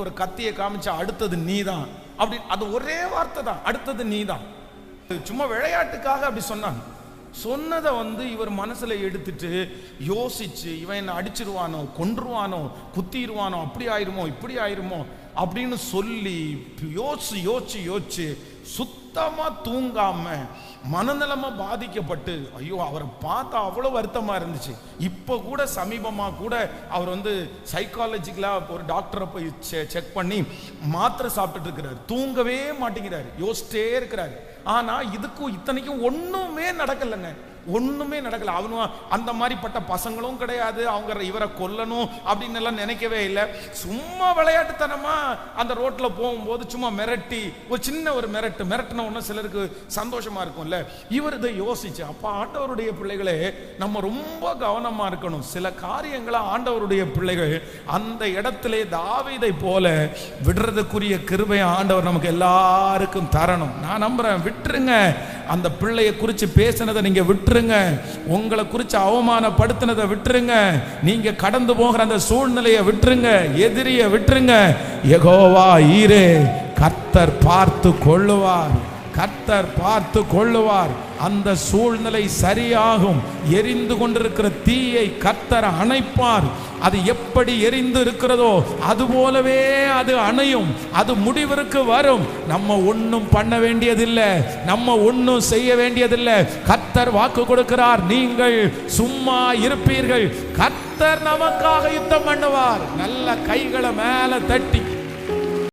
ஒரு கத்தியை காமிச்சா அடுத்தது நீதான் அப்படி, அது ஒரே வார்த்தை தான், அடுத்தது நீதான். சும்மா விளையாட்டுக்காக அப்படி சொன்னாங்க. சொன்னதை இவர் மனசுல எடுத்துட்டு யோசிச்சு, இவன் என்ன அடிச்சிருவானோ, கொன்றுவானோ, குத்திடுவானோ, அப்படி ஆயிருமோ, இப்படி ஆயிருமோ அப்படின்னு சொல்லி யோசிச்சு யோசிச்சு யோசிச்சு சுத்தமா தூங்காம மனநலமா பாதிக்கப்பட்டு, ஐயோ அவரை பார்த்தா அவ்வளவு வருத்தமா இருந்துச்சு. இப்ப கூட சமீபமா கூட அவர் சைக்காலஜிக்கலா ஒரு டாக்டரை போய் செக் பண்ணி மாத்திரை சாப்பிட்டுட்டு இருக்கிறார். தூங்கவே மாட்டேங்கிறாரு, யோசிச்சிட்டே இருக்கிறாரு. ஆனா இதுக்கும் இத்தனைக்கும் ஒண்ணுமே நடக்கலங்க, ஒண்ணுமே நடக்கல. அவனும் அந்த மாதிரிப்பட்ட பசங்களும் கிடையாது, அவங்க இவரை கொல்லணும் அப்படின்னு எல்லாம் நினைக்கவே இல்லை. சும்மா விளையாட்டுத்தனமா அந்த ரோட்ல போகும்போது சும்மா மிரட்டி, ஒரு சின்ன ஒரு மிரட்டின ஒண்ணு சிலருக்கு சந்தோஷமா இருக்கும்ல. இவர் இதை யோசிச்சு, அப்ப ஆண்டவருடைய பிள்ளைகளே நம்ம ரொம்ப கவனமா இருக்கணும். சில காரியங்களை ஆண்டவருடைய பிள்ளைகள் அந்த இடத்திலே தாவீதை போல விடுறதுக்குரிய கிருபையை ஆண்டவர் நமக்கு எல்லாருக்கும் தரணும். நான் நம்புறேன். விட்டுருங்க, அந்த பிள்ளையை குறித்து பேசினதை நீங்க விட்டுருங்க, உங்களை குறித்து அவமானப்படுத்தினதை விட்டுருங்க, நீங்க கடந்து போகிற அந்த சூழ்நிலையை விட்டுருங்க, எதிரியை விட்டுருங்க. யெகோவா ஈரே, கர்த்தர் பார்த்து கொள்ளுவார், கர்த்தர் பார்த்து கொள்ளுவார். அந்த சூழ்நிலை சரியாகும். எரிந்து கொண்டிருக்கிற தீயை கர்த்தர் அணைப்பார். அது எப்படி எரிந்து இருக்கிறதோ அது போலவே அது அணையும், அது முடிவிற்கு வரும். நம்ம ஒன்றும் பண்ண வேண்டியதில்லை, நம்ம ஒன்றும் செய்ய வேண்டியதில்லை. கர்த்தர் வாக்கு கொடுக்கிறார், நீங்கள் சும்மா இருப்பீர்கள், கர்த்தர் நமக்காக யுத்தம் பண்ணுவார். நல்ல கைகளை மேல தட்டி